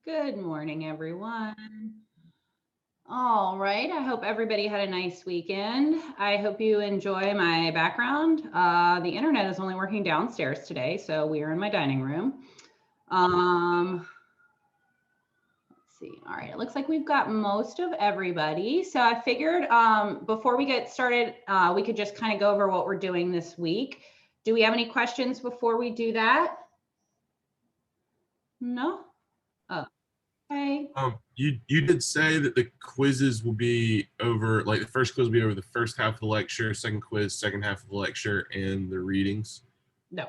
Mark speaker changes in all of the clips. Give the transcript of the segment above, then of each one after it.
Speaker 1: Good morning, everyone. All right, I hope everybody had a nice weekend. I hope you enjoy my background. The internet is only working downstairs today, so we are in my dining room. Let's see. All right, it looks like we've got most of everybody. So I figured before we get started, we could just kind of go over what we're doing this week. Do we have any questions before we do that? No? Oh, okay.
Speaker 2: You did say that the quizzes will be over, like the first quiz will be over the first half of the lecture, second quiz, second half of the lecture, and the readings.
Speaker 1: No.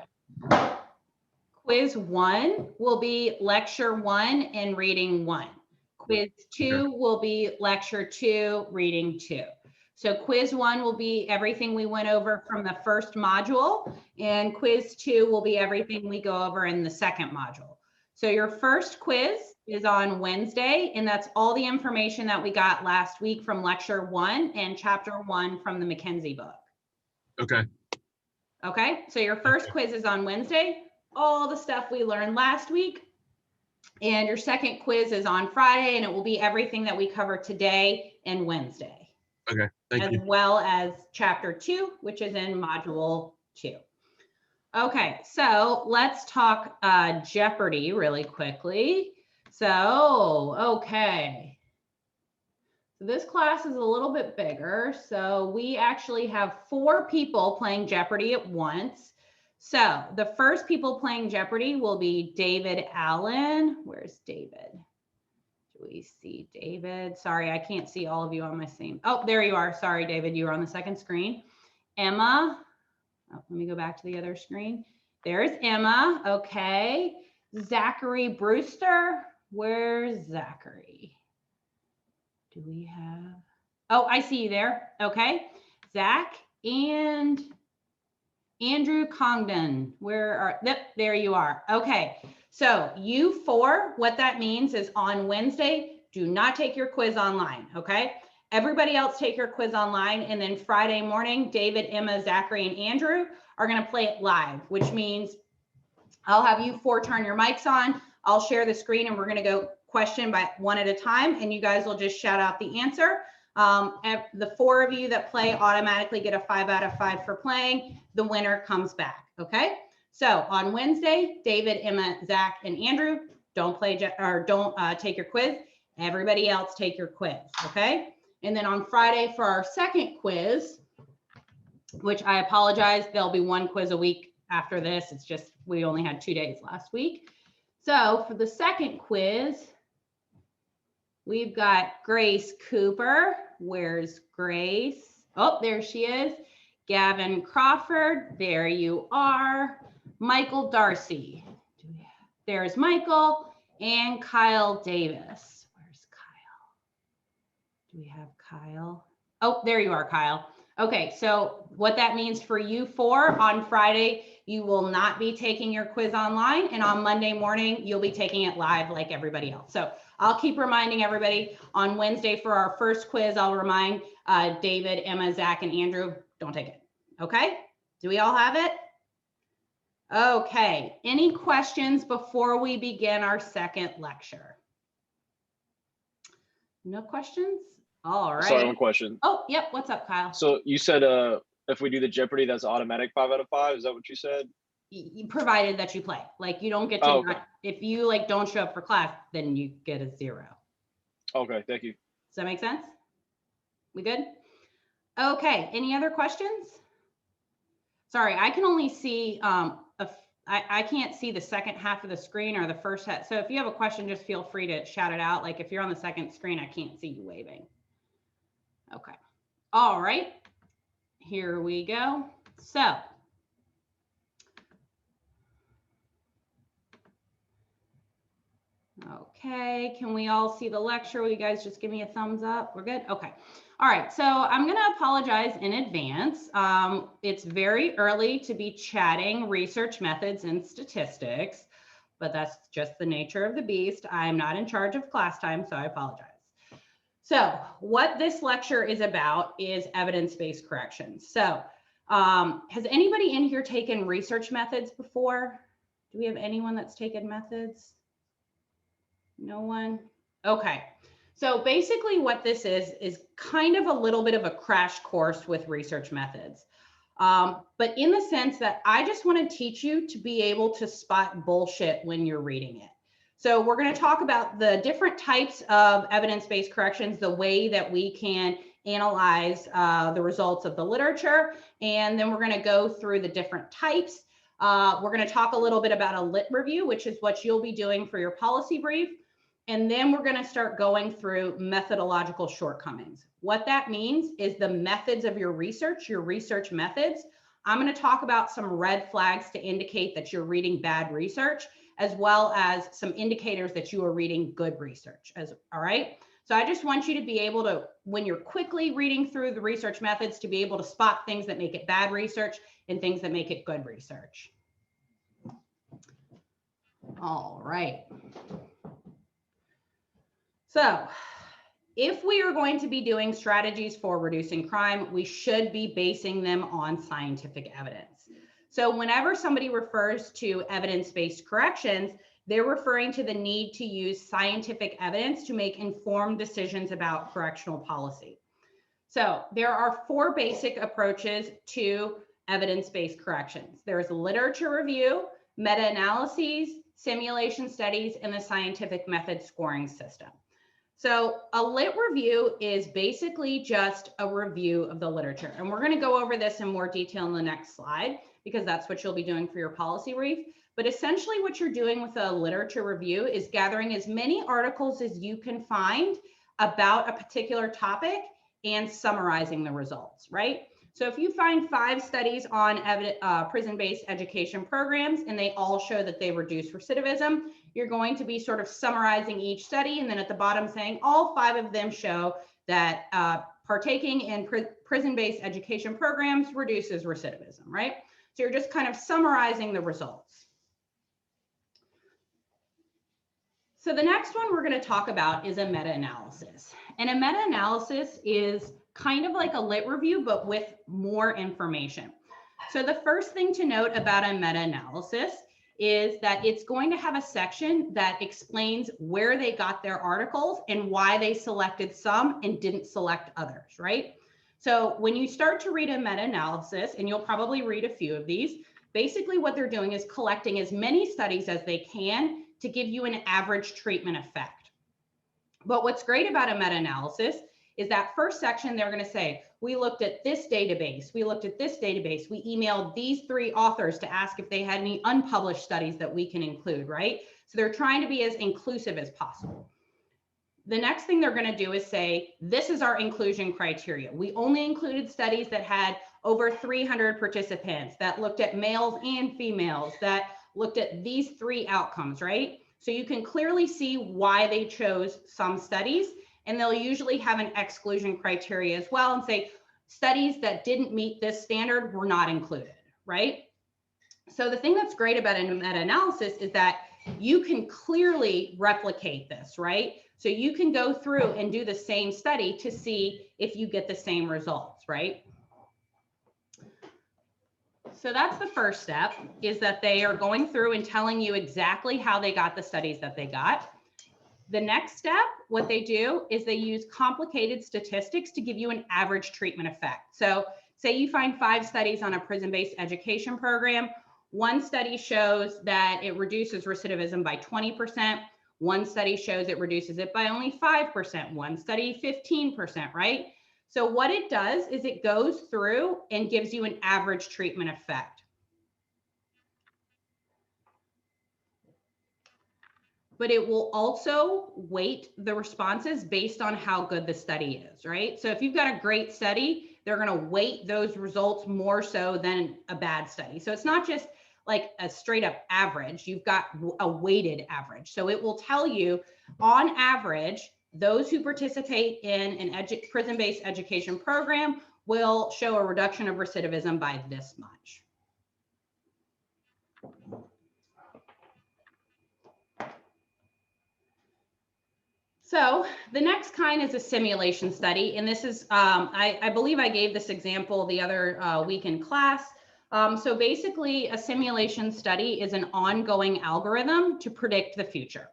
Speaker 1: Quiz 1 will be lecture 1 and reading 1. Quiz 2 will be lecture 2, reading 2. So quiz 1 will be everything we went over from the first module, and quiz 2 will be everything we go over in the second module. So your first quiz is on Wednesday, and that's all the information that we got last week from lecture 1 and chapter 1 from the Mackenzie book.
Speaker 2: Okay.
Speaker 1: Okay, so your first quiz is on Wednesday, all the stuff we learned last week. And your second quiz is on Friday, and it will be everything that we cover today and Wednesday.
Speaker 2: Okay, thank you.
Speaker 1: As well as chapter 2, which is in module 2. Okay, so let's talk Jeopardy really quickly. So, okay. So this class is a little bit bigger. So we actually have 4 people playing Jeopardy at once. So the first people playing Jeopardy will be David Allen. Where's David? Do we see David? Sorry, I can't see all of you on my same. Oh, there you are. Sorry, David, you were on the second screen. Emma. Oh, let me go back to the other screen. There's Emma. Okay. Zachary Brewster. Where's Zachary? Do we have? Oh, I see you there. Okay. Zach and Andrew Congdon. Where are, yep, there you are. Okay. So you 4, what that means is on Wednesday, do not take your quiz online. Okay. Everybody else take your quiz online. And then Friday morning, David, Emma, Zachary, and Andrew are going to play it live, which means I'll have you 4 turn your mics on. I'll share the screen and we're going to go question by one at a time. And you guys will just shout out the answer. The 4 of you that play automatically get a 5 out of 5 for playing. The winner comes back. Okay. So on Wednesday, David, Emma, Zach, and Andrew don't play or don't take your quiz. Everybody else take your quiz. Okay. And then on Friday for our second quiz, which I apologize, there'll be 1 quiz a week after this. It's just we only had 2 days last week. So for the second quiz, we've got Grace Cooper. Where's Grace? Oh, there she is. Gavin Crawford. There you are. Michael Darcy. There's Michael and Kyle Davis. Where's Kyle? Do we have Kyle? Oh, there you are, Kyle. Okay, so what that means for you 4 on Friday, you will not be taking your quiz online, and on Monday morning, you'll be taking it live like everybody else. So I'll keep reminding everybody on Wednesday for our first quiz, I'll remind David, Emma, Zach, and Andrew, don't take it. Okay, do we all have it? Okay, any questions before we begin our second lecture? No questions? All right.
Speaker 3: Sorry, one question.
Speaker 1: Oh, yep. What's up, Kyle?
Speaker 3: So you said if we do the Jeopardy, that's automatic 5 out of 5. Is that what you said?
Speaker 1: Provided that you play. Like you don't get to not, if you like don't show up for class, then you get a 0.
Speaker 3: Okay, thank you.
Speaker 1: Does that make sense? We good? Okay. Any other questions? Sorry, I can only see I can't see the second half of the screen or the first half. So if you have a question, just feel free to shout it out. Like if you're on the second screen, I can't see you waving. Okay. All right. Here we go. So okay, can we all see the lecture? Will you guys just give me a thumbs up? We're good? Okay. All right, so I'm going to apologize in advance. It's very early to be chatting research methods and statistics, but that's just the nature of the beast. I'm not in charge of class time, so I apologize. So what this lecture is about is evidence-based corrections. So has anybody in here taken research methods before? Do we have anyone that's taken methods? No one? Okay. So basically what this is kind of a little bit of a crash course with research methods. But in the sense that I just want to teach you to be able to spot bullshit when you're reading it. So we're going to talk about the different types of evidence-based corrections, the way that we can analyze the results of the literature, and then we're going to go through the different types. We're going to talk a little bit about a lit review, which is what you'll be doing for your policy brief. And then we're going to start going through methodological shortcomings. What that means is the methods of your research methods. I'm going to talk about some red flags to indicate that you're reading bad research, as well as some indicators that you are reading good research. All right. So I just want you to be able to, when you're quickly reading through the research methods, to be able to spot things that make it bad research and things that make it good research. All right. So if we are going to be doing strategies for reducing crime, we should be basing them on scientific evidence. So whenever somebody refers to evidence-based corrections, they're referring to the need to use scientific evidence to make informed decisions about correctional policy. So there are 4 basic approaches to evidence-based corrections. There's literature review, meta-analyses, simulation studies, and the scientific method scoring system. So a lit review is basically just a review of the literature. And we're going to go over this in more detail in the next slide, because that's what you'll be doing for your policy brief. But essentially what you're doing with a literature review is gathering as many articles as you can find about a particular topic and summarizing the results, right? So if you find 5 studies on prison-based education programs and they all show that they reduce recidivism, you're going to be sort of summarizing each study, and then at the bottom saying all 5 of them show that partaking in prison-based education programs reduces recidivism, right? So you're just kind of summarizing the results. So the next one we're going to talk about is a meta-analysis. And a meta-analysis is kind of like a lit review, but with more information. So the first thing to note about a meta-analysis is that it's going to have a section that explains where they got their articles and why they selected some and didn't select others, right? So when you start to read a meta-analysis, and you'll probably read a few of these, basically what they're doing is collecting as many studies as they can to give you an average treatment effect. But what's great about a meta-analysis is that first section, they're going to say, we looked at this database, we looked at this database, we emailed these 3 authors to ask if they had any unpublished studies that we can include, right? So they're trying to be as inclusive as possible. The next thing they're going to do is say, this is our inclusion criteria. We only included studies that had over 300 participants, that looked at males and females, that looked at these 3 outcomes, right? So you can clearly see why they chose some studies, and they'll usually have an exclusion criteria as well and say studies that didn't meet this standard were not included, right? So the thing that's great about a meta-analysis is that you can clearly replicate this, right? So you can go through and do the same study to see if you get the same results, right? So that's the first step, is that they are going through and telling you exactly how they got the studies that they got. The next step, what they do is they use complicated statistics to give you an average treatment effect. So say you find 5 studies on a prison-based education program. One study shows that it reduces recidivism by 20%. One study shows it reduces it by only 5%. One study, 15%, right? So what it does is it goes through and gives you an average treatment effect. But it will also weight the responses based on how good the study is, right? So if you've got a great study, they're going to weight those results more so than a bad study. So it's not just like a straight up average, you've got a weighted average. So it will tell you on average, those who participate in an prison-based education program will show a reduction of recidivism by this much. So the next kind is a simulation study. And this is, I believe I gave this example the other week in class. So basically a simulation study is an ongoing algorithm to predict the future.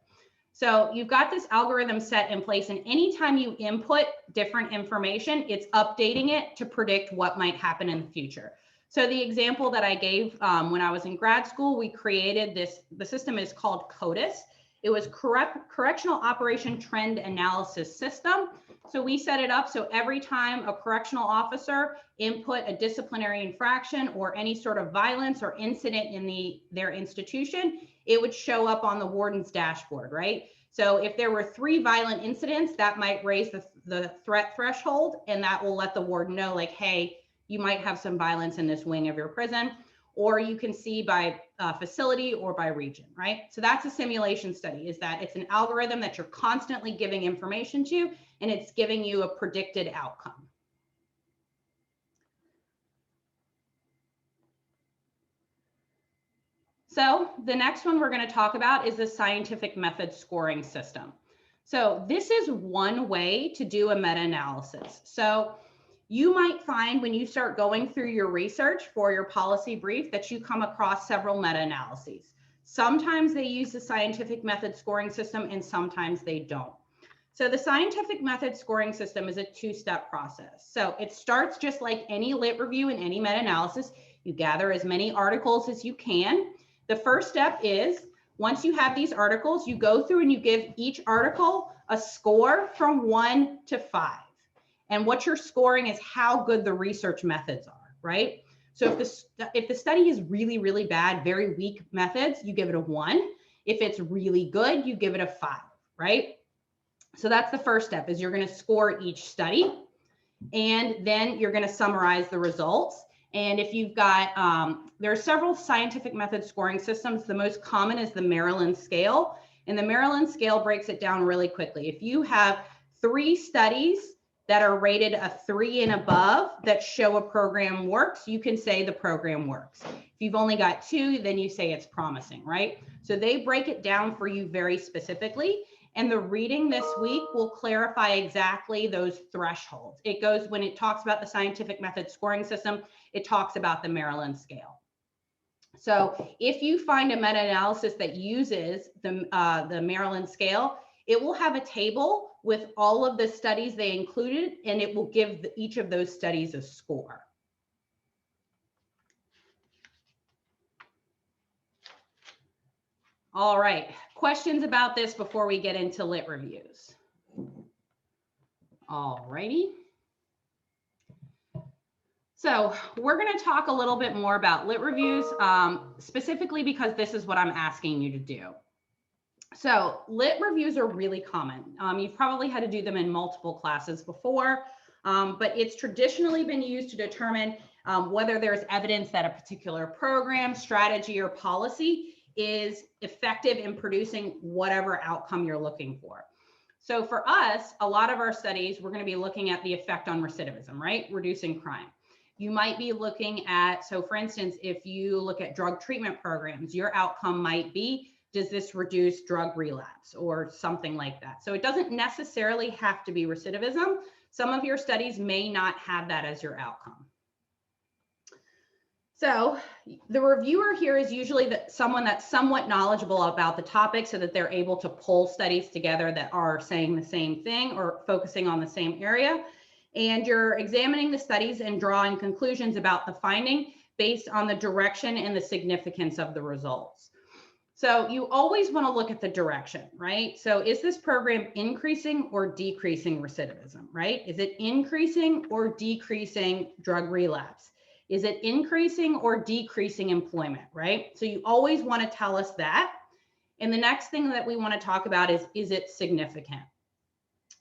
Speaker 1: So you've got this algorithm set in place, and anytime you input different information, it's updating it to predict what might happen in the future. So the example that I gave when I was in grad school, we created this, the system is called CODIS. It was Correctional Operation Trend Analysis System. So we set it up so every time a correctional officer input a disciplinary infraction or any sort of violence or incident in their institution, it would show up on the warden's dashboard, right? So if there were 3 violent incidents, that might raise the threat threshold, and that will let the warden know, like, hey, you might have some violence in this wing of your prison. Or you can see by facility or by region, right? So that's a simulation study, is that it's an algorithm that you're constantly giving information to, and it's giving you a predicted outcome. So the next one we're going to talk about is the scientific method scoring system. So this is one way to do a meta-analysis. So you might find when you start going through your research for your policy brief that you come across several meta-analyses. Sometimes they use the scientific method scoring system and sometimes they don't. So the scientific method scoring system is a 2-step process. So it starts just like any lit review and any meta-analysis. You gather as many articles as you can. The first step is, once you have these articles, you go through and you give each article a score from 1 to 5. And what you're scoring is how good the research methods are, right? So if the study is really, really bad, very weak methods, you give it a 1. If it's really good, you give it a 5, right? So that's the first step, is you're going to score each study, and then you're going to summarize the results. And if you've got, there are several scientific method scoring systems. The most common is the Maryland scale. And the Maryland scale breaks it down really quickly. If you have 3 studies that are rated a 3 and above that show a program works, you can say the program works. If you've only got 2, then you say it's promising, right? So they break it down for you very specifically. And the reading this week will clarify exactly those thresholds. It goes, when it talks about the scientific method scoring system, it talks about the Maryland scale. So if you find a meta-analysis that uses the Maryland scale, it will have a table with all of the studies they included, and it will give each of those studies a score. All right, questions about this before we get into lit reviews? All righty. So we're going to talk a little bit more about lit reviews, specifically because this is what I'm asking you to do. So lit reviews are really common. You've probably had to do them in multiple classes before, but it's traditionally been used to determine whether there's evidence that a particular program, strategy, or policy is effective in producing whatever outcome you're looking for. So for us, a lot of our studies, we're going to be looking at the effect on recidivism, right? Reducing crime. You might be looking at, so for instance, if you look at drug treatment programs, your outcome might be, does this reduce drug relapse or something like that? So it doesn't necessarily have to be recidivism. Some of your studies may not have that as your outcome. So the reviewer here is usually someone that's somewhat knowledgeable about the topic so that they're able to pull studies together that are saying the same thing or focusing on the same area. And you're examining the studies and drawing conclusions about the finding based on the direction and the significance of the results. So you always want to look at the direction, right? So is this program increasing or decreasing recidivism, right? Is it increasing or decreasing drug relapse? Is it increasing or decreasing employment, right? So you always want to tell us that. And the next thing that we want to talk about is it significant?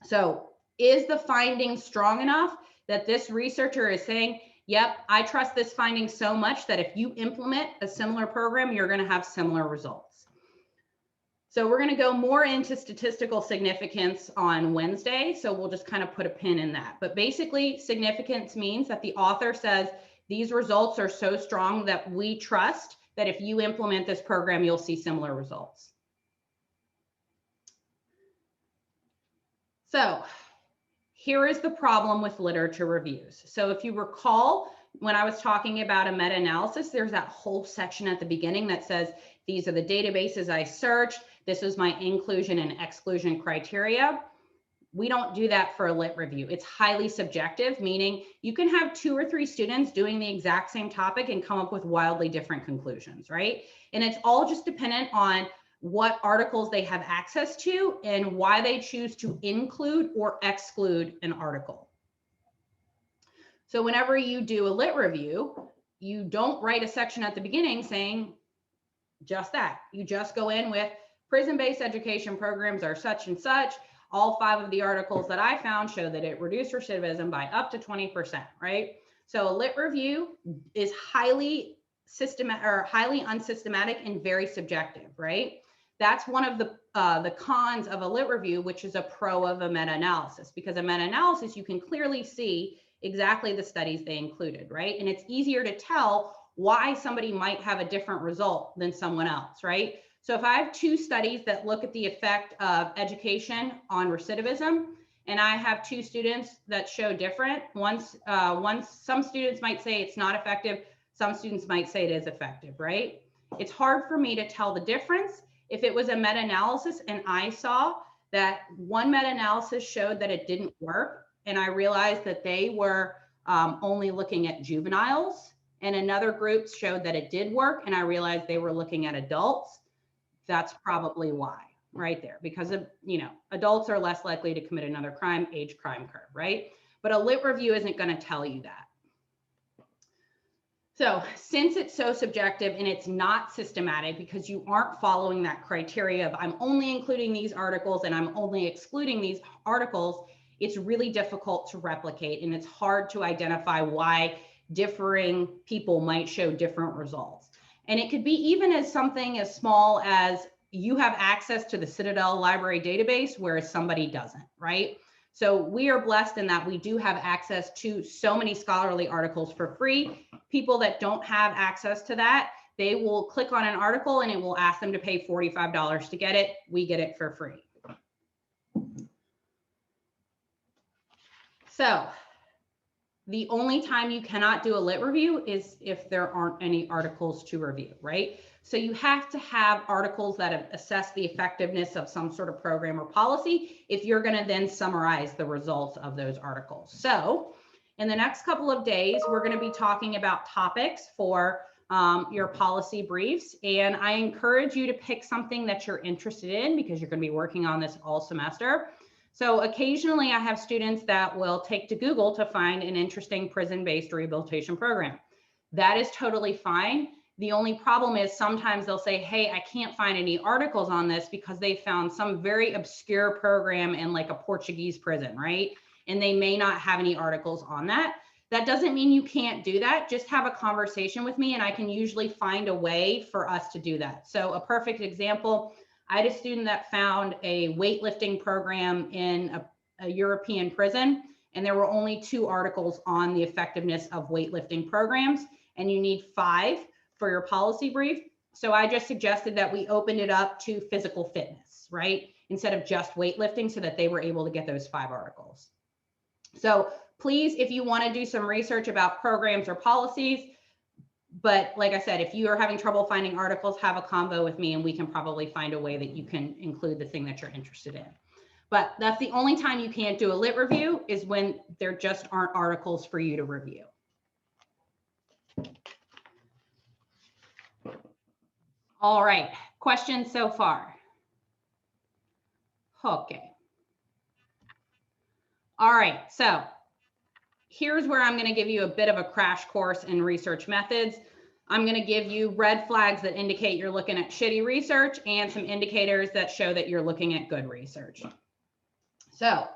Speaker 1: So is the finding strong enough that this researcher is saying, yep, I trust this finding so much that if you implement a similar program, you're going to have similar results. So we're going to go more into statistical significance on Wednesday. So we'll just kind of put a pin in that. But basically, significance means that the author says these results are so strong that we trust that if you implement this program, you'll see similar results. So here is the problem with literature reviews. So if you recall, when I was talking about a meta-analysis, there's that whole section at the beginning that says, these are the databases I searched. This is my inclusion and exclusion criteria. We don't do that for a lit review. It's highly subjective, meaning you can have 2 or 3 students doing the exact same topic and come up with wildly different conclusions, right? And it's all just dependent on what articles they have access to and why they choose to include or exclude an article. So whenever you do a lit review, you don't write a section at the beginning saying just that. You just go in with prison-based education programs are such and such. All 5 of the articles that I found show that it reduced recidivism by up to 20%, right? So a lit review is highly systematic or highly unsystematic and very subjective, right? That's one of the cons of a lit review, which is a pro of a meta-analysis, because a meta-analysis, you can clearly see exactly the studies they included, right? And it's easier to tell why somebody might have a different result than someone else, right? So if I have 2 studies that look at the effect of education on recidivism, and I have 2 students that show different, some students might say it's not effective, some students might say it is effective, right? It's hard for me to tell the difference. If it was a meta-analysis and I saw that one meta-analysis showed that it didn't work, and I realized that they were only looking at juveniles, and another group showed that it did work, and I realized they were looking at adults, that's probably why, right there, because of, adults are less likely to commit another crime, age crime curve, right? But a lit review isn't going to tell you that. So since it's so subjective and it's not systematic, because you aren't following that criteria of I'm only including these articles and I'm only excluding these articles, it's really difficult to replicate, and it's hard to identify why differing people might show different results. And it could be even as something as small as you have access to the Citadel library database, whereas somebody doesn't, right? So we are blessed in that we do have access to so many scholarly articles for free. People that don't have access to that, they will click on an article and it will ask them to pay $45 to get it. We get it for free. So the only time you cannot do a lit review is if there aren't any articles to review, right? So you have to have articles that have assessed the effectiveness of some sort of program or policy if you're going to then summarize the results of those articles. So in the next couple of days, we're going to be talking about topics for your policy briefs. And I encourage you to pick something that you're interested in, because you're going to be working on this all semester. So occasionally I have students that will take to Google to find an interesting prison-based rehabilitation program. That is totally fine. The only problem is sometimes they'll say, hey, I can't find any articles on this because they found some very obscure program in like a Portuguese prison, right? And they may not have any articles on that. That doesn't mean you can't do that. Just have a conversation with me and I can usually find a way for us to do that. So a perfect example, I had a student that found a weightlifting program in a European prison, and there were only 2 articles on the effectiveness of weightlifting programs, and you need 5 for your policy brief. So I just suggested that we opened it up to physical fitness, right? Instead of just weightlifting, so that they were able to get those 5 articles. So please, if you want to do some research about programs or policies, but like I said, if you are having trouble finding articles, have a convo with me and we can probably find a way that you can include the thing that you're interested in. But that's the only time you can't do a lit review, is when there just aren't articles for you to review. All right, questions so far? Okay. All right, so here's where I'm going to give you a bit of a crash course in research methods. I'm going to give you red flags that indicate you're looking at shitty research and some indicators that show that you're looking at good research. So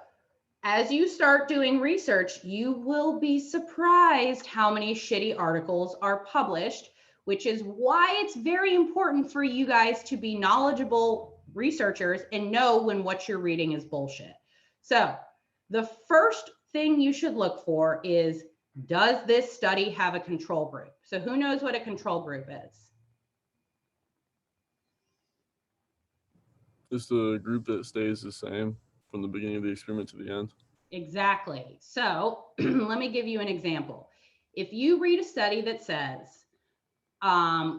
Speaker 1: as you start doing research, you will be surprised how many shitty articles are published, which is why it's very important for you guys to be knowledgeable researchers and know when what you're reading is bullshit. So the first thing you should look for is, does this study have a control group? So who knows what a control group is?
Speaker 4: Just a group that stays the same from the beginning of the experiment to the end.
Speaker 1: Exactly. So let me give you an example. If you read a study that says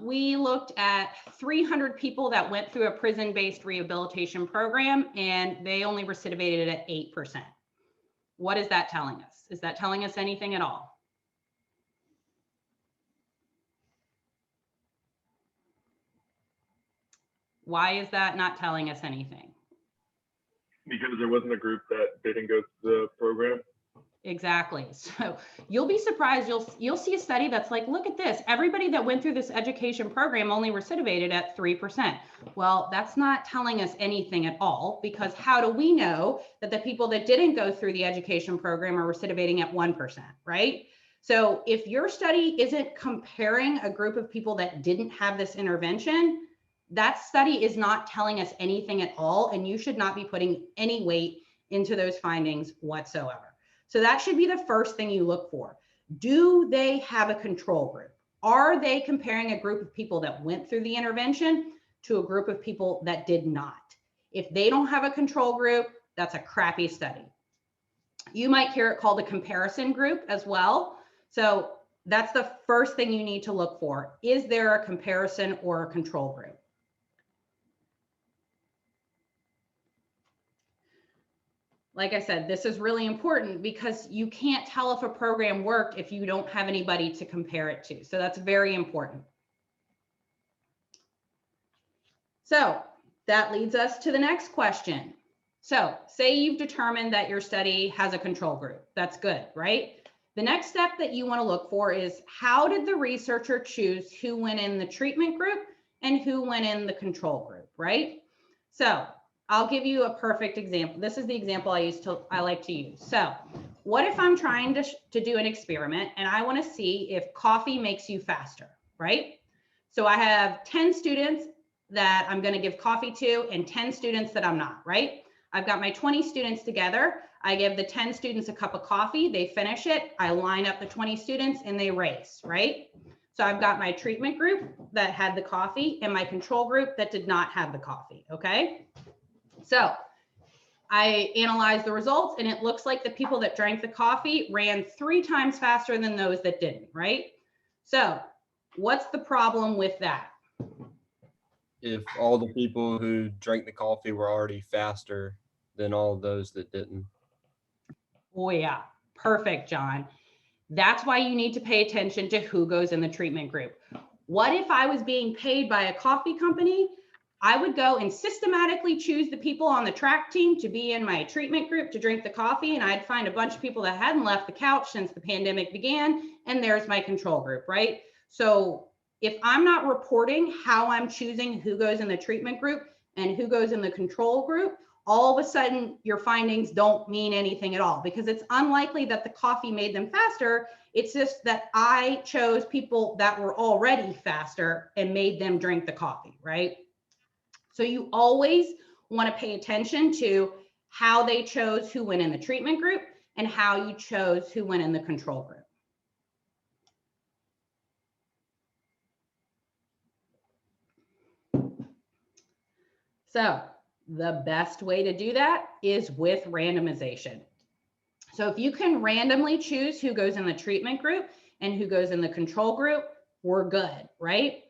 Speaker 1: We looked at 300 people that went through a prison-based rehabilitation program, and they only recidivated at 8%. What is that telling us? Is that telling us anything at all? Why is that not telling us anything?
Speaker 5: Because there wasn't a group that didn't go through the program.
Speaker 1: Exactly. So you'll be surprised. You'll see a study that's like, look at this. Everybody that went through this education program only recidivated at 3%. Well, that's not telling us anything at all, because how do we know that the people that didn't go through the education program are recidivating at 1%, right? So if your study isn't comparing a group of people that didn't have this intervention, that study is not telling us anything at all, and you should not be putting any weight into those findings whatsoever. So that should be the first thing you look for. Do they have a control group? Are they comparing a group of people that went through the intervention to a group of people that did not? If they don't have a control group, that's a crappy study. You might hear it called a comparison group as well. So that's the first thing you need to look for. Is there a comparison or a control group? Like I said, this is really important because you can't tell if a program worked if you don't have anybody to compare it to. So that's very important. So that leads us to the next question. So say you've determined that your study has a control group. That's good, right? The next step that you want to look for is, how did the researcher choose who went in the treatment group and who went in the control group, right? So I'll give you a perfect example. This is the example I like to use. So what if I'm trying to do an experiment and I want to see if coffee makes you faster, right? So I have 10 students that I'm going to give coffee to and 10 students that I'm not, right? I've got my 20 students together. I give the 10 students a cup of coffee. They finish it. I line up the 20 students and they race, right? So I've got my treatment group that had the coffee and my control group that did not have the coffee, okay? So I analyzed the results and it looks like the people that drank the coffee ran 3 times faster than those that didn't, right? So what's the problem with that?
Speaker 6: If all the people who drank the coffee were already faster than all of those that didn't.
Speaker 1: Oh yeah, perfect, John. That's why you need to pay attention to who goes in the treatment group. What if I was being paid by a coffee company? I would go and systematically choose the people on the track team to be in my treatment group to drink the coffee, and I'd find a bunch of people that hadn't left the couch since the pandemic began, and there's my control group, right? So if I'm not reporting how I'm choosing who goes in the treatment group and who goes in the control group, all of a sudden your findings don't mean anything at all, because it's unlikely that the coffee made them faster. It's just that I chose people that were already faster and made them drink the coffee, right? So you always want to pay attention to how they chose who went in the treatment group and how you chose who went in the control group. So the best way to do that is with randomization. So if you can randomly choose who goes in the treatment group and who goes in the control group, we're good, right?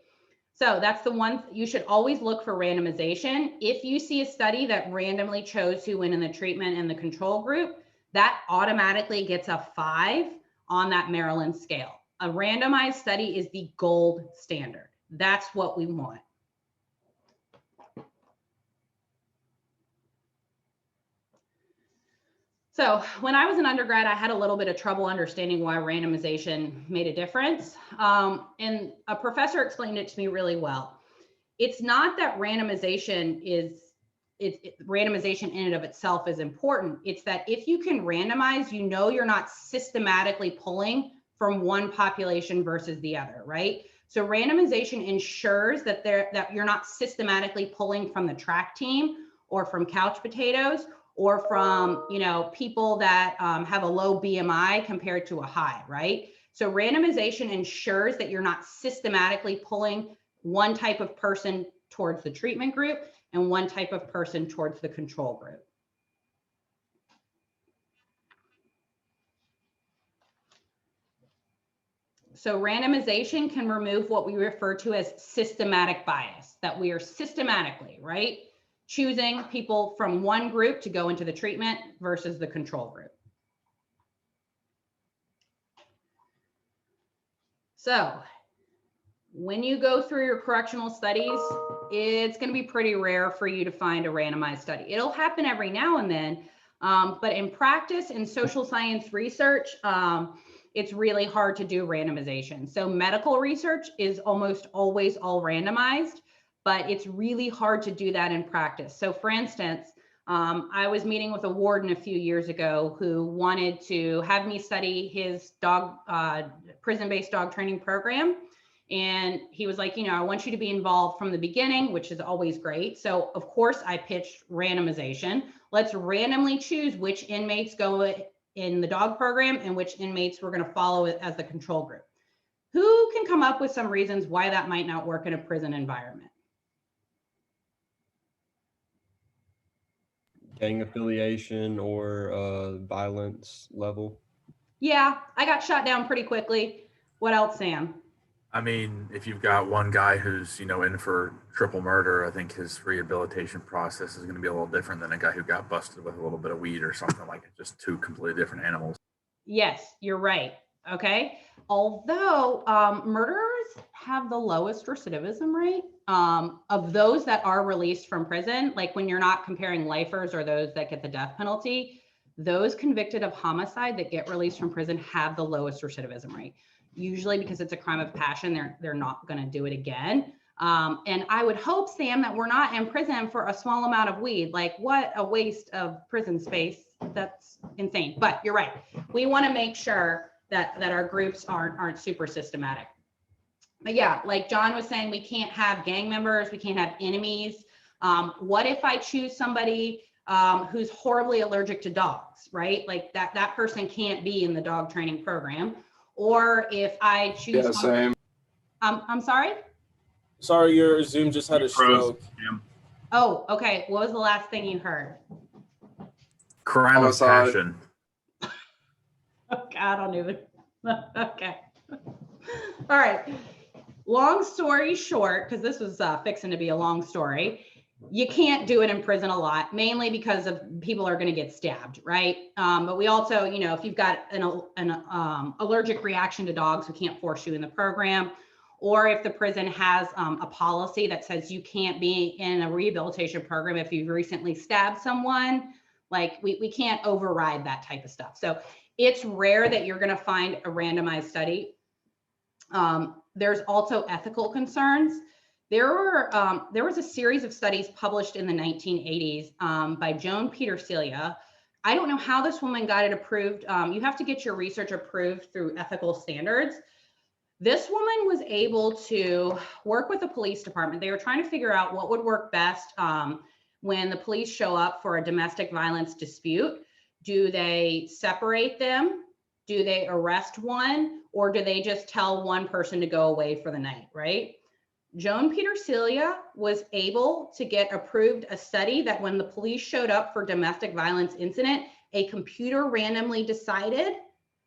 Speaker 1: So that's the one, you should always look for randomization. If you see a study that randomly chose who went in the treatment and the control group, that automatically gets a 5 on that Maryland scale. A randomized study is the gold standard. That's what we want. So when I was an undergrad, I had a little bit of trouble understanding why randomization made a difference. And a professor explained it to me really well. It's not that randomization randomization in and of itself is important. It's that if you can randomize, you know you're not systematically pulling from one population versus the other, right? So randomization ensures that you're not systematically pulling from the track team or from couch potatoes or from, you know, people that have a low BMI compared to a high, right? So randomization ensures that you're not systematically pulling one type of person towards the treatment group and one type of person towards the control group. So randomization can remove what we refer to as systematic bias, that we are systematically, right, choosing people from one group to go into the treatment versus the control group. So when you go through your correctional studies, it's going to be pretty rare for you to find a randomized study. It'll happen every now and then, but in practice, in social science research, it's really hard to do randomization. So medical research is almost always all randomized, but it's really hard to do that in practice. So for instance, I was meeting with a warden a few years ago who wanted to have me study his dog, prison-based dog training program. And he was like, you know, I want you to be involved from the beginning, which is always great. So of course I pitched randomization. Let's randomly choose which inmates go in the dog program and which inmates we're going to follow as the control group. Who can come up with some reasons why that might not work in a prison environment?
Speaker 6: Gang affiliation or violence level.
Speaker 1: Yeah, I got shot down pretty quickly. What else, Sam?
Speaker 7: I mean, if you've got one guy who's, you know, in for triple murder, I think his rehabilitation process is going to be a little different than a guy who got busted with a little bit of weed or something like it. Just two completely different animals.
Speaker 1: Yes, you're right. Okay. Although murderers have the lowest recidivism rate of those that are released from prison, like when you're not comparing lifers or those that get the death penalty, those convicted of homicide that get released from prison have the lowest recidivism rate. Usually because it's a crime of passion, they're not going to do it again. And I would hope, Sam, that we're not in prison for a small amount of weed. Like, what a waste of prison space. That's insane. But you're right. We want to make sure that our groups aren't super systematic. But yeah, like John was saying, we can't have gang members. We can't have enemies. What if I choose somebody who's horribly allergic to dogs, right? Like that person can't be in the dog training program. Or if I choose.
Speaker 4: Yeah, same.
Speaker 1: I'm sorry?
Speaker 4: Sorry, your Zoom just had a stroke.
Speaker 1: Oh, okay. What was the last thing you heard?
Speaker 7: Crime of
Speaker 4: Homicide.
Speaker 7: passion.
Speaker 1: Okay, I don't even. Okay. All right. Long story short, because this was fixing to be a long story, you can't do it in prison a lot, mainly because of people are going to get stabbed, right? But we also, you know, if you've got an allergic reaction to dogs, we can't force you in the program. Or if the prison has a policy that says you can't be in a rehabilitation program if you've recently stabbed someone, like we can't override that type of stuff. So it's rare that you're going to find a randomized study. There's also ethical concerns. There was a series of studies published in the 1980s by Joan Petersilia. I don't know how this woman got it approved. You have to get your research approved through ethical standards. This woman was able to work with the police department. They were trying to figure out what would work best when the police show up for a domestic violence dispute. Do they separate them? Do they arrest one? Or do they just tell one person to go away for the night, right? Joan Petersilia was able to get approved a study that when the police showed up for domestic violence incident, a computer randomly decided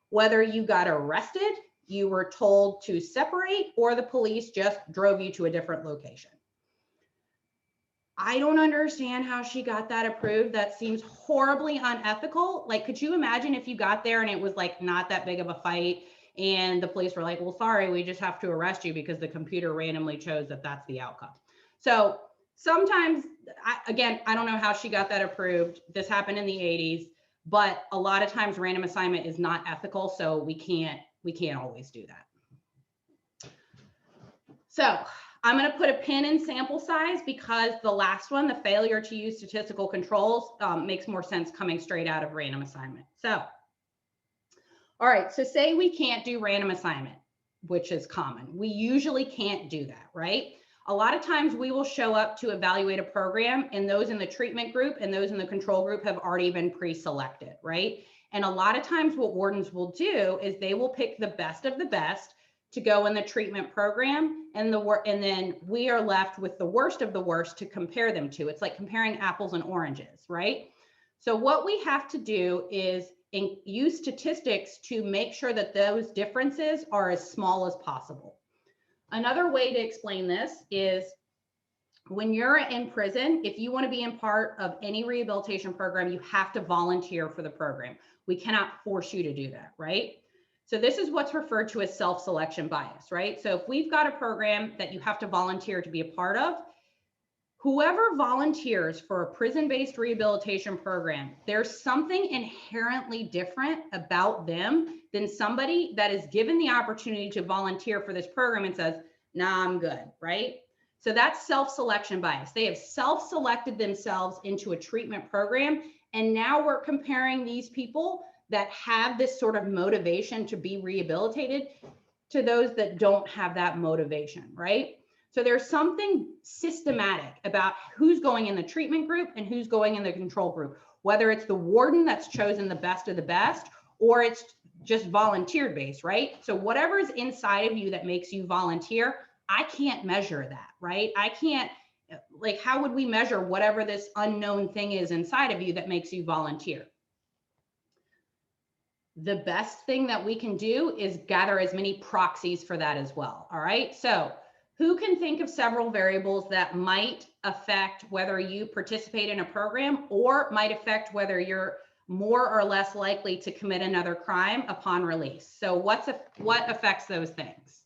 Speaker 1: whether you got arrested, you were told to separate, or the police just drove you to a different location. I don't understand how she got that approved. That seems horribly unethical. Like, could you imagine if you got there and it was like not that big of a fight and the police were like, well, sorry, we just have to arrest you because the computer randomly chose that that's the outcome. So sometimes, again, I don't know how she got that approved. This happened in the 80s, but a lot of times random assignment is not ethical. So we can't always do that. So I'm going to put a pin in sample size because the last one, the failure to use statistical controls, makes more sense coming straight out of random assignment. So, all right, so say we can't do random assignment, which is common. We usually can't do that, right? A lot of times we will show up to evaluate a program and those in the treatment group and those in the control group have already been pre-selected, right? And a lot of times what wardens will do is they will pick the best of the best to go in the treatment program, and then we are left with the worst of the worst to compare them to. It's like comparing apples and oranges, right? So what we have to do is and use statistics to make sure that those differences are as small as possible. Another way to explain this is when you're in prison, if you want to be in part of any rehabilitation program, you have to volunteer for the program. We cannot force you to do that, right? So this is what's referred to as self-selection bias, right? So if we've got a program that you have to volunteer to be a part of, whoever volunteers for a prison-based rehabilitation program, there's something inherently different about them than somebody that is given the opportunity to volunteer for this program and says, nah, I'm good, right? So that's self-selection bias. They have self-selected themselves into a treatment program. And now we're comparing these people that have this sort of motivation to be rehabilitated to those that don't have that motivation, right? So there's something systematic about who's going in the treatment group and who's going in the control group, whether it's the warden that's chosen the best of the best, or it's just volunteer based, right? So whatever is inside of you that makes you volunteer, I can't measure that, right? I can't, like, how would we measure whatever this unknown thing is inside of you that makes you volunteer? The best thing that we can do is gather as many proxies for that as well, all right? So who can think of several variables that might affect whether you participate in a program or might affect whether you're more or less likely to commit another crime upon release? So what affects those things?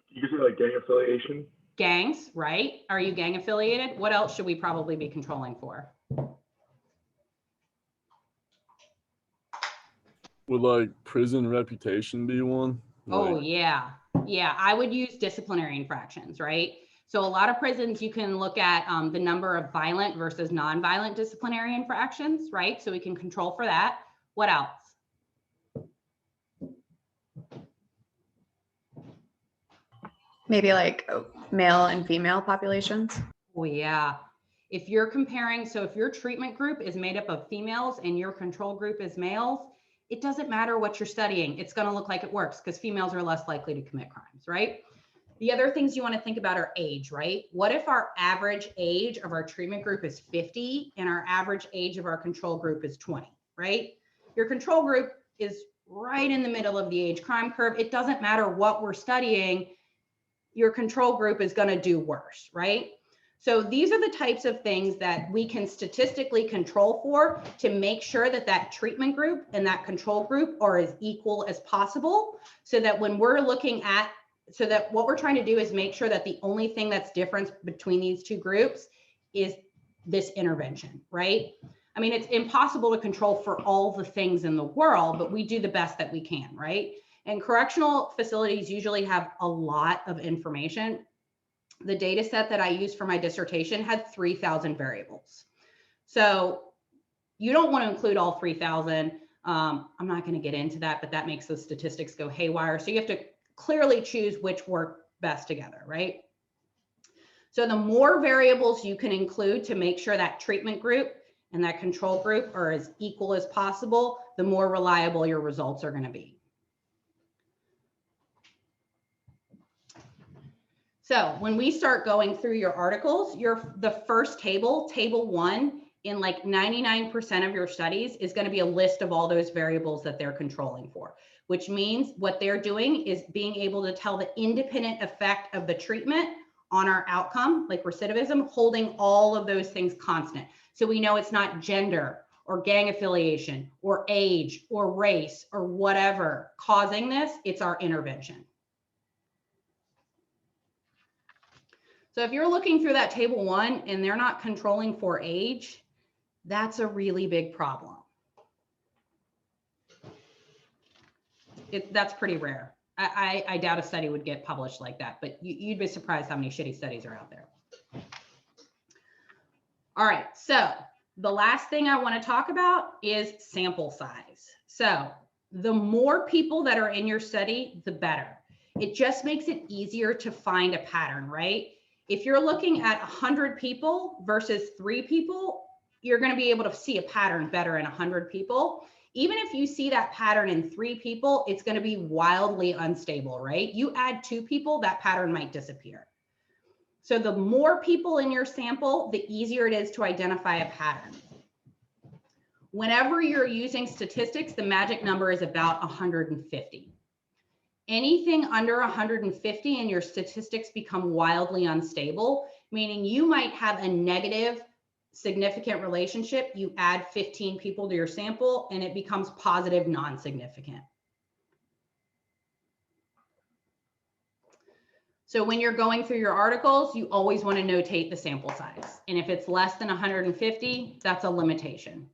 Speaker 5: You could say like gang affiliation.
Speaker 1: Gangs, right? Are you gang affiliated? What else should we probably be controlling for?
Speaker 4: Would like prison reputation be one?
Speaker 1: Oh,
Speaker 4: Like,
Speaker 1: yeah. Yeah, I would use disciplinary infractions, right? So a lot of prisons, you can look at the number of violent versus non-violent disciplinary infractions, right? So we can control for that. What else?
Speaker 8: Maybe like male and female populations.
Speaker 1: Oh, yeah. If you're comparing, so if your treatment group is made up of females and your control group is males, it doesn't matter what you're studying. It's going to look like it works because females are less likely to commit crimes, right? The other things you want to think about are age, right? What if our average age of our treatment group is 50 and our average age of our control group is 20, right? Your control group is right in the middle of the age crime curve. It doesn't matter what we're studying. Your control group is going to do worse, right? So these are the types of things that we can statistically control for to make sure that that treatment group and that control group are as equal as possible, so that when we're looking at, so that what we're trying to do is make sure that the only thing that's different between these two groups is this intervention, right? I mean, it's impossible to control for all the things in the world, but we do the best that we can, right? And correctional facilities usually have a lot of information. The data set that I used for my dissertation had 3,000 variables. So you don't want to include all 3,000. I'm not going to get into that, but that makes the statistics go haywire. So you have to clearly choose which work best together, right? So the more variables you can include to make sure that treatment group and that control group are as equal as possible, the more reliable your results are going to be. So when we start going through your articles, the first table, table 1, in like 99% of your studies is going to be a list of all those variables that they're controlling for, which means what they're doing is being able to tell the independent effect of the treatment on our outcome, like recidivism, holding all of those things constant. So we know it's not gender or gang affiliation or age or race or whatever causing this, it's our intervention. So if you're looking through that table 1 and they're not controlling for age, that's a really big problem. That's pretty rare. I doubt a study would get published like that, but you'd be surprised how many shitty studies are out there. All right, so the last thing I want to talk about is sample size. So the more people that are in your study, the better. It just makes it easier to find a pattern, right? If you're looking at 100 people versus 3 people, you're going to be able to see a pattern better in 100 people. Even if you see that pattern in 3 people, it's going to be wildly unstable, right? You add 2 people, that pattern might disappear. So the more people in your sample, the easier it is to identify a pattern. Whenever you're using statistics, the magic number is about 150. Anything under 150 and your statistics become wildly unstable, meaning you might have a negative significant relationship. You add 15 people to your sample and it becomes positive non-significant. So when you're going through your articles, you always want to notate the sample size. And if it's less than 150, that's a limitation.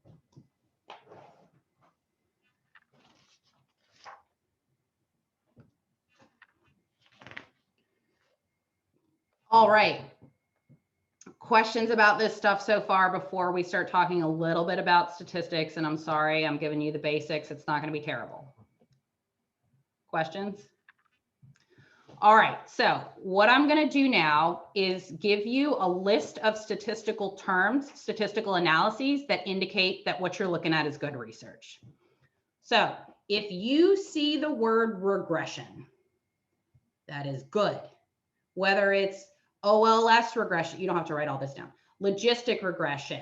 Speaker 1: All right. Questions about this stuff so far before we start talking a little bit about statistics? And I'm sorry, I'm giving you the basics. It's not going to be terrible. Questions? All right, so what I'm going to do now is give you a list of statistical terms, statistical analyses that indicate that what you're looking at is good research. So if you see the word regression, that is good. Whether it's OLS regression, you don't have to write all this down. Logistic regression,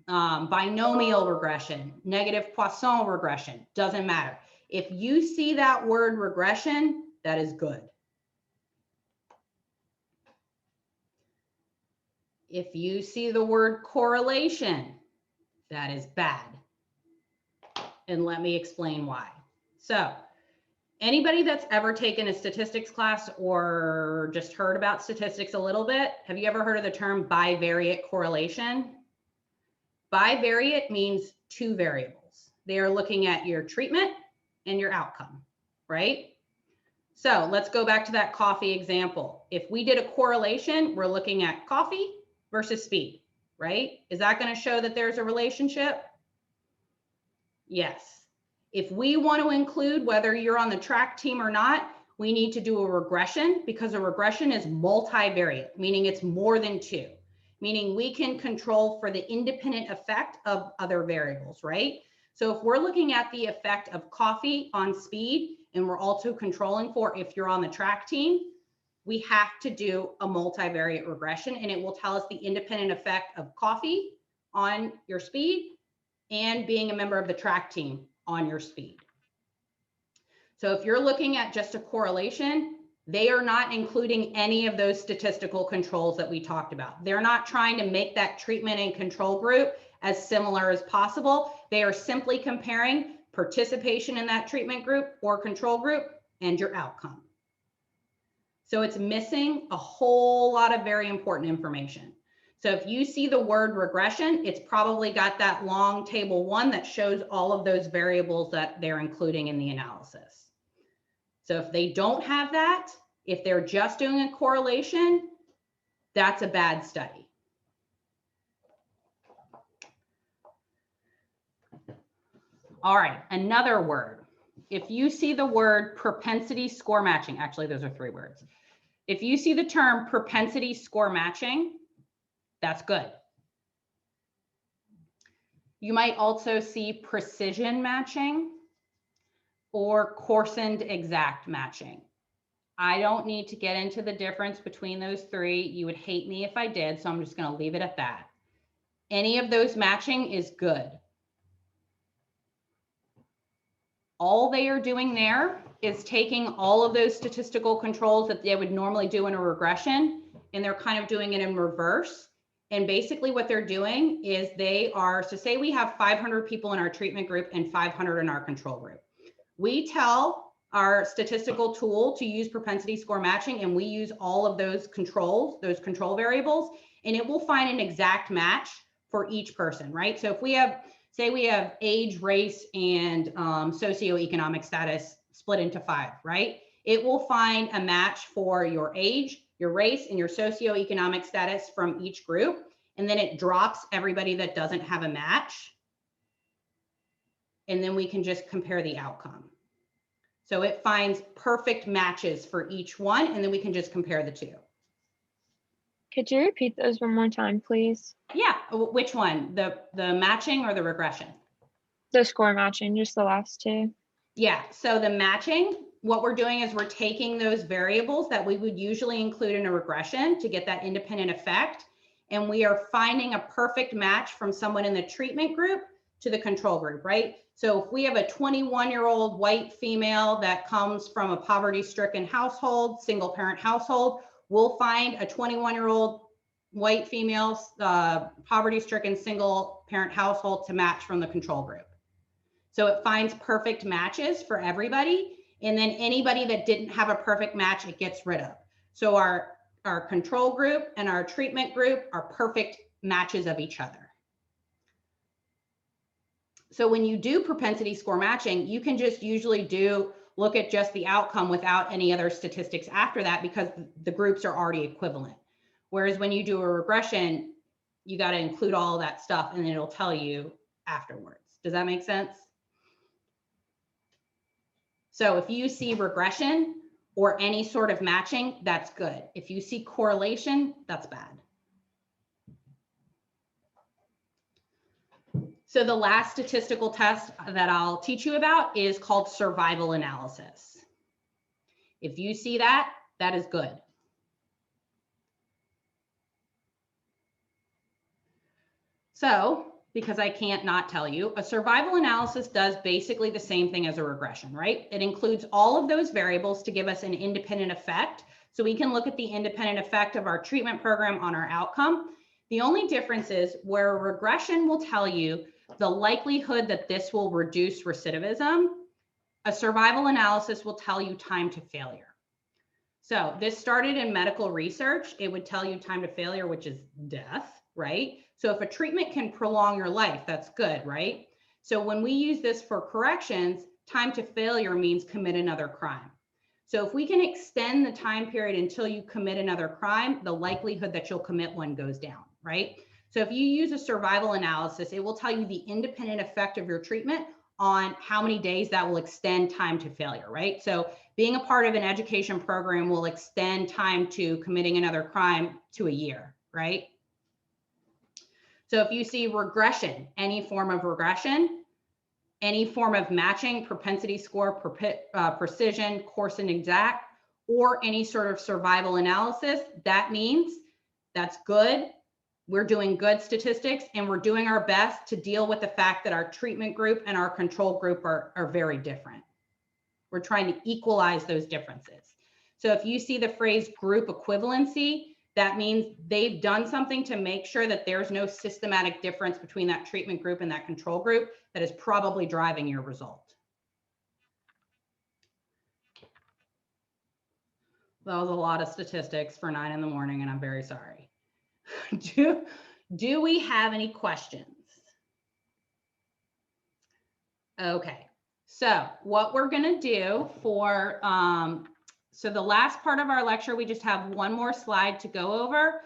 Speaker 1: binomial regression, negative Poisson regression, doesn't matter. If you see that word regression, that is good. If you see the word correlation, that is bad. And let me explain why. So anybody that's ever taken a statistics class or just heard about statistics a little bit, have you ever heard of the term bivariate correlation? Bivariate means two variables. They are looking at your treatment and your outcome, right? So let's go back to that coffee example. If we did a correlation, we're looking at coffee versus speed, right? Is that going to show that there's a relationship? Yes. If we want to include whether you're on the track team or not, we need to do a regression because a regression is multivariate, meaning it's more than two, meaning we can control for the independent effect of other variables, right? So if we're looking at the effect of coffee on speed, and we're also controlling for if you're on the track team, we have to do a multivariate regression, and it will tell us the independent effect of coffee on your speed and being a member of the track team on your speed. So if you're looking at just a correlation, they are not including any of those statistical controls that we talked about. They're not trying to make that treatment and control group as similar as possible. They are simply comparing participation in that treatment group or control group and your outcome. So it's missing a whole lot of very important information. So if you see the word regression, it's probably got that long table 1 that shows all of those variables that they're including in the analysis. So if they don't have that, if they're just doing a correlation, that's a bad study. All right, another word. If you see the word propensity score matching, actually those are 3 words. If you see the term propensity score matching, that's good. You might also see precision matching or coarsened exact matching. I don't need to get into the difference between those 3. You would hate me if I did, so I'm just going to leave it at that. Any of those matching is good. All they are doing there is taking all of those statistical controls that they would normally do in a regression, and they're kind of doing it in reverse. And basically what they're doing is they are, so say we have 500 people in our treatment group and 500 in our control group. We tell our statistical tool to use propensity score matching, and we use all of those controls, those control variables, and it will find an exact match for each person, right? So if we have, say we have age, race, and socioeconomic status split into 5, right? It will find a match for your age, your race, and your socioeconomic status from each group. And then it drops everybody that doesn't have a match. And then we can just compare the outcome. So it finds perfect matches for each one, and then we can just compare the 2.
Speaker 9: Could you repeat those one more time, please?
Speaker 1: Yeah, which one? The matching or the regression?
Speaker 9: The score matching, just the last 2.
Speaker 1: Yeah, so the matching, what we're doing is we're taking those variables that we would usually include in a regression to get that independent effect, and we are finding a perfect match from someone in the treatment group to the control group, right? So if we have a 21-year-old white female that comes from a poverty-stricken household, single parent household, we'll find a 21-year-old white female poverty-stricken single parent household to match from the control group. So it finds perfect matches for everybody. And then anybody that didn't have a perfect match, it gets rid of. So our control group and our treatment group are perfect matches of each other. So when you do propensity score matching, you can just usually look at just the outcome without any other statistics after that, because the groups are already equivalent. Whereas when you do a regression, you got to include all of that stuff and it'll tell you afterwards. Does that make sense? So if you see regression or any sort of matching, that's good. If you see correlation, that's bad. So the last statistical test that I'll teach you about is called survival analysis. If you see that, that is good. So, because I can't not tell you, a survival analysis does basically the same thing as a regression, right? It includes all of those variables to give us an independent effect. So we can look at the independent effect of our treatment program on our outcome. The only difference is where a regression will tell you the likelihood that this will reduce recidivism, a survival analysis will tell you time to failure. So this started in medical research. It would tell you time to failure, which is death, right? So if a treatment can prolong your life, that's good, right? So when we use this for corrections, time to failure means commit another crime. So if we can extend the time period until you commit another crime, the likelihood that you'll commit one goes down, right? So if you use a survival analysis, it will tell you the independent effect of your treatment on how many days that will extend time to failure, right? So being a part of an education program will extend time to committing another crime to a year, right? So if you see regression, any form of regression, any form of matching, propensity score, precision, coarse and exact, or any sort of survival analysis, that means that's good. We're doing good statistics and we're doing our best to deal with the fact that our treatment group and our control group are very different. We're trying to equalize those differences. So if you see the phrase group equivalency, that means they've done something to make sure that there's no systematic difference between that treatment group and that control group that is probably driving your result. That was a lot of statistics for 9 in the morning, and I'm very sorry. Do we have any questions? Okay, so what we're going to do for, so the last part of our lecture, we just have one more slide to go over,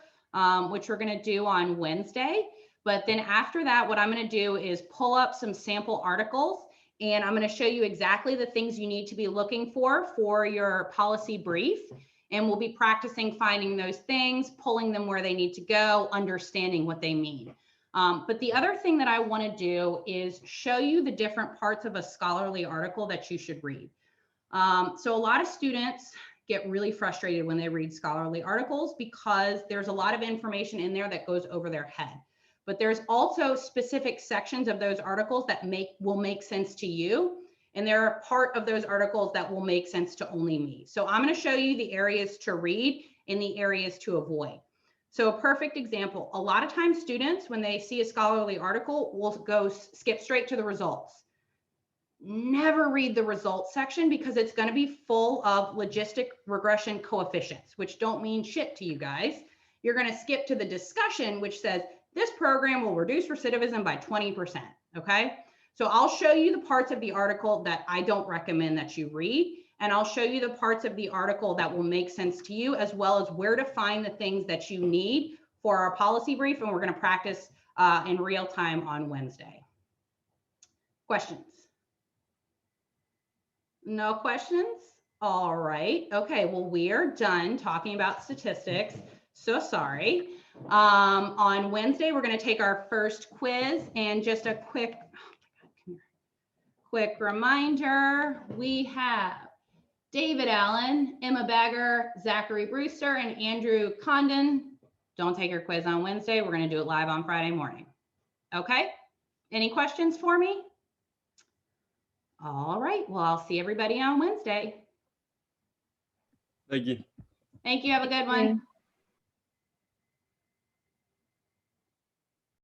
Speaker 1: which we're going to do on Wednesday. But then after that, what I'm going to do is pull up some sample articles, and I'm going to show you exactly the things you need to be looking for your policy brief. And we'll be practicing finding those things, pulling them where they need to go, understanding what they mean. But the other thing that I want to do is show you the different parts of a scholarly article that you should read. So a lot of students get really frustrated when they read scholarly articles because there's a lot of information in there that goes over their head. But there's also specific sections of those articles that will make sense to you. And there are part of those articles that will make sense to only me. So I'm going to show you the areas to read and the areas to avoid. So a perfect example, a lot of times students, when they see a scholarly article, will skip straight to the results. Never read the results section because it's going to be full of logistic regression coefficients, which don't mean shit to you guys. You're going to skip to the discussion, which says this program will reduce recidivism by 20%. Okay. So I'll show you the parts of the article that I don't recommend that you read, and I'll show you the parts of the article that will make sense to you, as well as where to find the things that you need for our policy brief, and we're going to practice in real time on Wednesday. Questions? No questions? All right. Okay, well, we are done talking about statistics. So sorry. On Wednesday, we're going to take our first quiz, and just a quick reminder, we have David Allen, Emma Bagger, Zachary Brewster, and Andrew Condon. Don't take your quiz on Wednesday. We're going to do it live on Friday morning. Okay? Any questions for me? All right, well, I'll see everybody on Wednesday.
Speaker 6: Thank you.
Speaker 1: Thank you. Have a good one.
Speaker 9: Yeah.